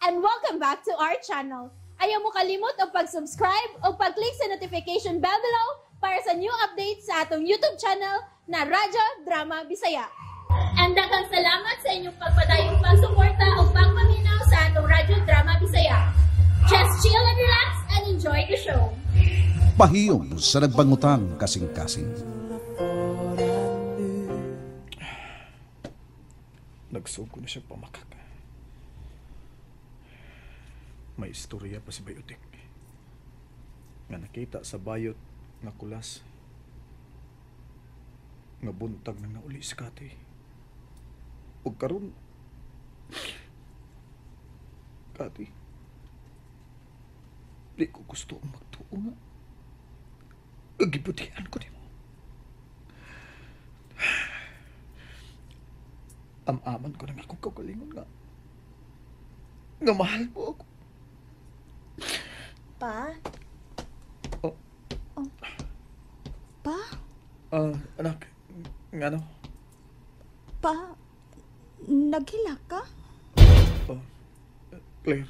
and welcome back to our channel. Ayaw mo kalimot o pag-subscribe o pag-click sa notification bell below para sa new updates sa atong YouTube channel na Radyo Drama Bisaya. And daghang salamat sa inyong pagpadayong pagsuporta o pagpaminaw sa atong Radyo Drama Bisaya. Just chill and relax and enjoy the show. Pahiyom sa nagbangutang kasing-kasing. Nagsugo na siya pamakak. May istorya pa si Bayotek nga nakita sa bayot nga kulas nga buntag nang nauli si Kati. Ug karon Kati, di ko gusto ang magtuo nga gibutihan ko nimo. Am-aman ko nang akong kagalingon nga mahal mo ako. Pa? Oh. Pa? Anak, ngano? Pa? Naghilak ka? Claire.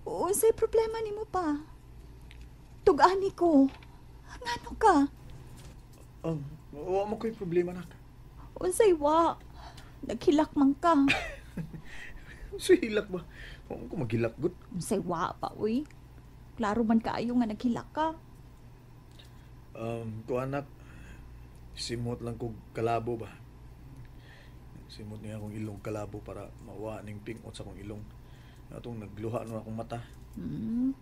Unsay problema nimo pa? Tugani ko. Ngano ka? Wa mo ko'y problema, anak. Unsay wa? Naghilak man ka. So, hilak ba? Huwag ko maghilak, good. Unsay wa pa, uy? Klaro man kaayo nga naghilak ka. Ko anak, simot lang kong kalabo ba? Simot niya akong ilong kalabo para mawa ning pingot sa akong ilong. Atong nagluha na akong mata.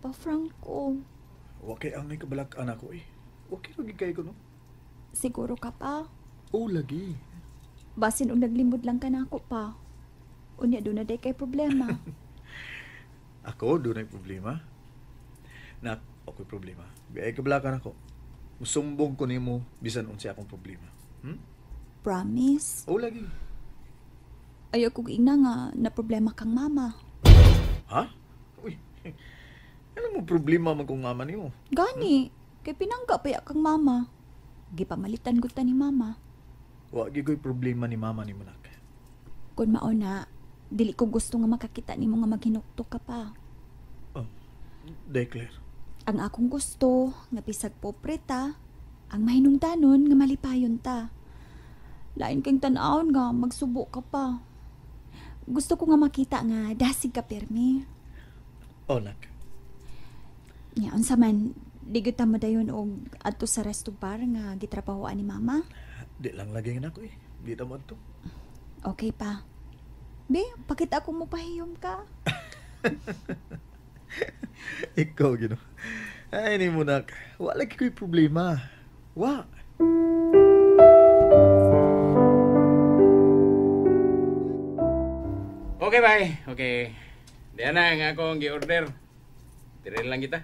Pa Franco. Wakay ang may kabalag-an ako eh. Wakay lagi kayo ko, no? Siguro ka pa? Oo, lagi. Basin o naglimod lang ka na ako pa. Unya doon na day kay problema. Ako, doon ay problema. Nak, ako'y problema. Biyay kabalakan ako. Musumbong ko nimo bisan unsa akong problema. Promise? Oo, lagi. Ayaw kong ina nga na problema kang mama. Ha? Uy, ano mo problema man kung mama nimo? Gani, kay pinangga pa ya kang mama. Gipamalitan ko ta ni mama. Wa gigoy problema ni mama nimo nak. Kung mauna, dili ko gusto nga makakita nimo nga maghinuktok ka pa. Declare. Ang akong gusto, nga pisag popreta, ang mahinungdanon nga malipayon ta. Lain kang tan-awon nga magsubo ka pa. Gusto ko nga makita nga dasig ka permi. Nak. Nya unsa man, di gyud ta madayon og adto sa resto bar nga gitrabahoan ni mama? Di lang lagi nga ako eh. Di ta mo to. Okay pa. Be, pakita ko mo pahiyom ka. Ikaw, gino. Ay, ni mo nak. Wala ko'y problema. Wa. Okay, bye. Okay. Diyan na nga akong gi-order. Tiril lang kita.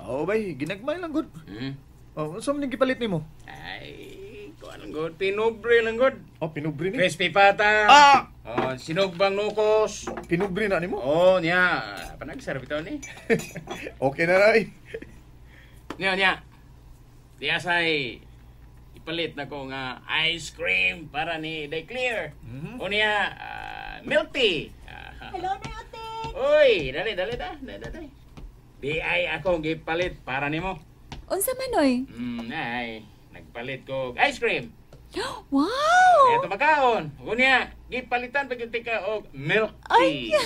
Oo, bay. Ginagmay lang, good. Saan mo gipalit ni mo? Ay, kuha lang good. Pinubre lang good. Pinubri ni? Crispy pata. Sinugbang nukos. Pinubri na ni mo? Niya. Panagsarap ito ni. Okay na, Ray. Niya. Diyasay, ipalit na ko nga ice cream para ni Declare. O niya, milk tea. Hello na ate. Uy, dali. Di ay ako gipalit para nimo. Unsa man oy? Ay, nagpalit ko ice cream. Wow! Ito makaon. Unya, gipalitan pag ka og milk Ay, tea.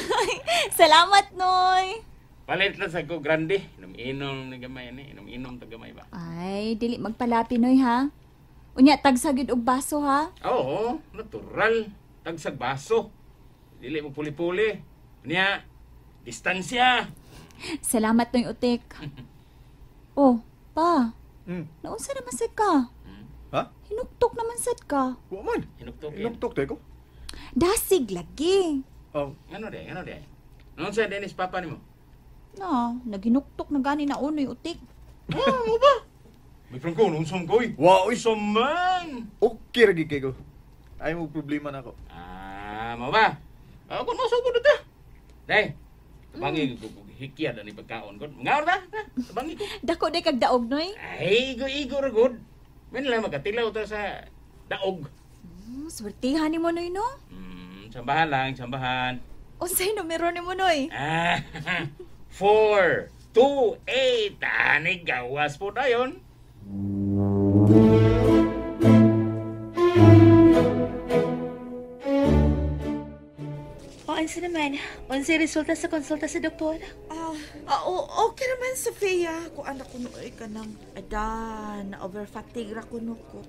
salamat noy. Palit lang sa ko grande. Inom na gamay ni, inom ta gamay ba? Ay, dili magpalapi noy ha. Unya tagsagid og baso ha. Oo, natural. Tagsag baso. Dili mo puli-puli. Unya, distansya. Salamat noy utik. Oh, pa. Naunsa naman sad ka? Ha? Hinuktok naman sad ka. Wa man. Hinuktok. Hinuktok tayo ko. Dasig lagi. Ano de? Ano sa Dennis papa nimo? No, naghinuktok na gani na unoy utik. Mo ba? May Franco, unsam ko eh. Wow, man! okay lagi kayo. Ay mo problema na ako. Mo ba? Ako masugod ito. Day, tabangi ko hikya na ni pagkaon ko. Ngaw na, tabangi ko. Dako day kag daog noy. Ay, igo ra good. Min lang makatilaw ta sa daog. Swertihan ni mo noy no? Sambahan lang, sambahan. Unsay numero ni mo, Noy? 428. Ani gawas po na yun. O, ansa naman? Unsay resulta sa konsulta sa doktor? Okay naman, Sofia. Kung anak ko nooy ka ng na-overfatigue ra ko ko.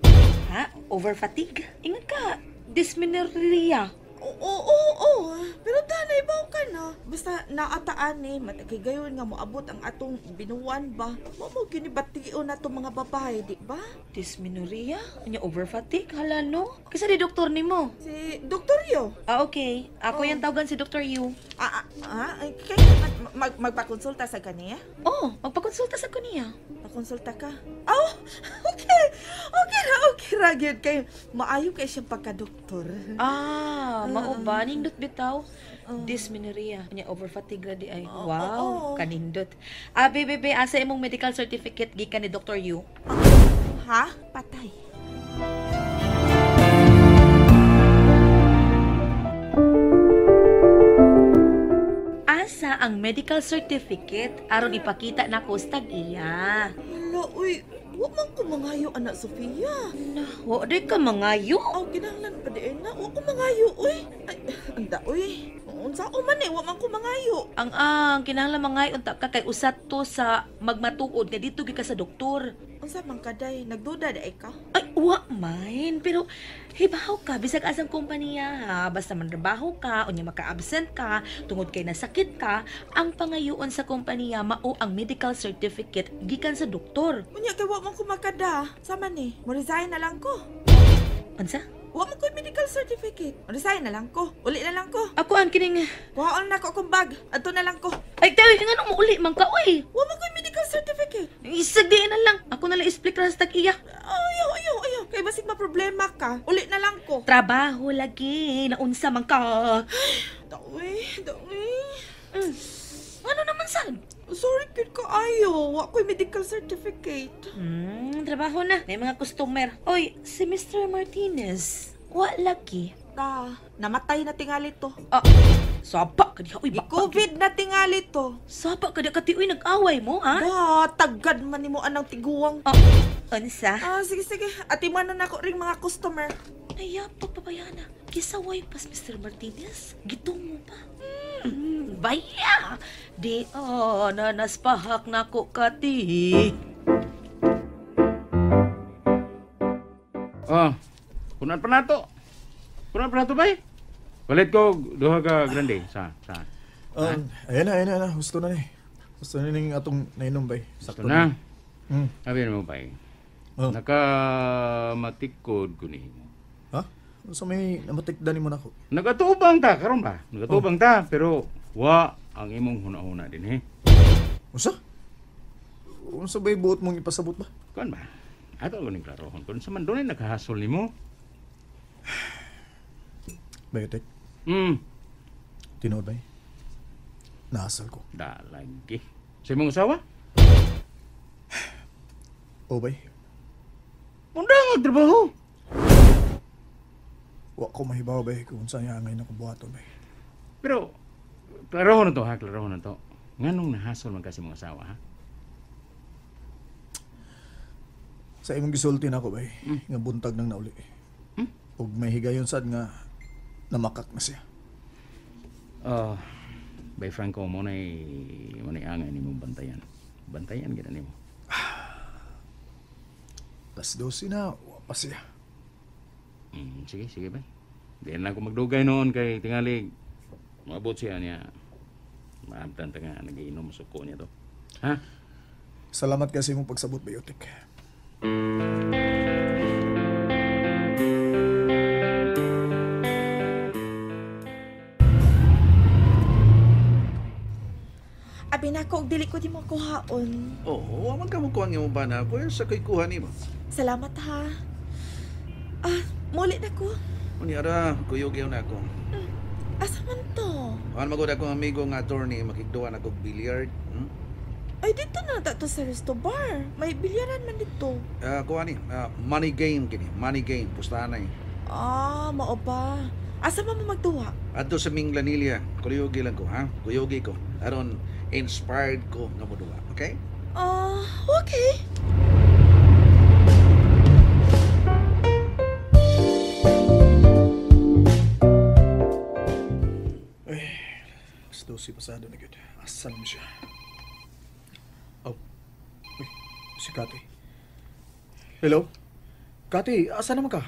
Ha? Over-fatigue? Ingat ka. Dysmenorrhea. Oo. Pero tanay ba ka na? Basta naataan matagay gayon nga moabot ang atong binuwan ba? Mo ginibatiyon na itong mga babae, di ba? Dysmenorrhea? Anya over-fatigue? Hala, no? Kasi di doktor ni mo. Si Dr. Yo. Okay. Ako yung tawagan si Dr. Yu. Kaya magpakonsulta sa kaniya? Magpakonsulta sa kaniya. Pakonsulta ka? Okay. Okay ra, gyud kay maayo kay siyang pagka-doktor. Mao ba? Nindot bitaw? Dysmenorrhea. Anya over-fatigue ra di ay. Wow, kanindot. Bebe, asa imong medical certificate gikan ni Dr. Yu? Ha? Patay. Asa ang medical certificate aron ipakita nako sa tag-iya. Hala, uy. Wa man ko mangayo, anak Sofia. Wa di ka mangayo. Kinahanglan pa diin na. Wa ko mangayo, uy. Ay, anda, uy. Unsa ko man wa man ko mangayo. Ang kinahanglan mangayo unta ka kay usat to sa magmatuod nga dito gi ka sa doktor. Unsa man kaday? Nagduda da ka? Ay, wa man. Pero, hibaw ka. Bisag asang kumpanya, ha? Basta manrabaho ka, o niya maka-absent ka, tungod kay nasakit ka, ang pangayoon sa kumpanya, mao ang medical certificate gikan sa doktor. Unya kay wa man ko makada. Sama ni. Mo resign na lang ko. Ansa? Wa man ko medical certificate. Mo resign na lang ko. Uli na lang ko. Ako ang kining... Kuhaon na ko akong bag. Adto na lang ko. Ay, tayo, nga nung uli, man ka, uy! Wa man ko medical certificate. Isagdiin na lang. Ako na lang explic ra sa tag-iya. Ayaw. Kay basig ma-problema ka. Uli na lang ko. Trabaho lagi. Naunsa man ka. Dawi. Ano naman, Sal? Sorry, kid ka ayaw. Wa ko'y medical certificate. Trabaho na. May mga customer. Oy, si Mr. Martinez. Wa lagi. Namatay na tingali to. Sapa ka diha. Uy, COVID na tingali to. Sapa ka diha kati. Uy, nag-away mo, ha? Tagad man ni mo anang tiguang. Unsa? Sige. Atimanan ako ring mga customer. Ay, pagpabayana. Kisaway pas Mr. Martinez. Gitong mo pa. Baya! Di, nanaspahak na ko kati. Kunan pa na to, bay? Palit ko, duha ka grande. Ayan na. Gusto na ni. Gusto na ning atong nainom bay. Sakto na. Hmm. Sabi mo, bay. Nakamatikod ko ni. Ha? So may namatikdanin mo na ako. Nagatubang ta, karon ba? Nagatubang ta, pero wa ang imong huna-huna din, Unsa? Unsa ba'y buot mong ipasabot ba? Kuan ba? Ato ko ning klarohon. Kung sa man doon ay naghahasol nimo. Bayotek, tinood ba? Nahasal ko. Lagi. Sa imong usawa? O bay? Unda nga trabaho. Wa ko mahibaw bay kung saan angay na kubuhato bay. Pero, klarohon na to. Nganong nahasol man kasi mong asawa, ha? Sa imong gisulti na ako bay, nga buntag nang nauli. Ug may higayon sad nga namakak na siya. Bay Franco, mo na'y angay ni mong bantayan. Bantayan gina ni mo. Las 12 na, wa pa siya. Sige, bay. Diyan lang ako magdugay noon kay tingali. Maabot siya niya. Maabtan ta nga nagiinom suko niya to. Ha? Salamat kasi mong pagsabot, Bayotek. Abi na ko, dili ko di mo kuhaon. Oo, aman ka mo kuha nga mo ba na ako sa kay kuha ni mo. Salamat ha. Muli na ko. Unyara, kuyog yaw na ako. Asa man to? Ano magod akong amigo nga attorney, makigduan ako billiard. Ay, dito na to sa resto bar. May bilyaran man dito. Kuha ni, money game kini. Money game, pustahan na eh. Mao ba? Asa man mo magtuwa? Adto sa Ming Lanilla, kuyogi lang ko, ha? Kuyogi ko. Aron, inspired ko nga mo duwa, okay? Okay. Alas 12 pasado na gud. Asan mo siya? Oh. Uy, si Kati. Hello? Kati, asa naman ka?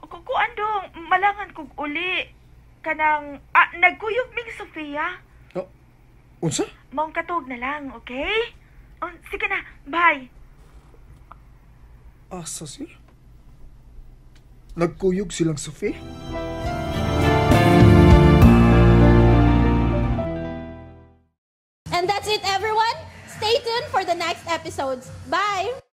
Kukuan dong, malangan kog uli. Kanang, nagkuyog ming Sofia. Oh, unsa? Maong katog na lang, okay? Oh, sige na, bye. Asa siya? Nagkuyog silang Sophie? And that's it, everyone. Stay tuned for the next episodes. Bye!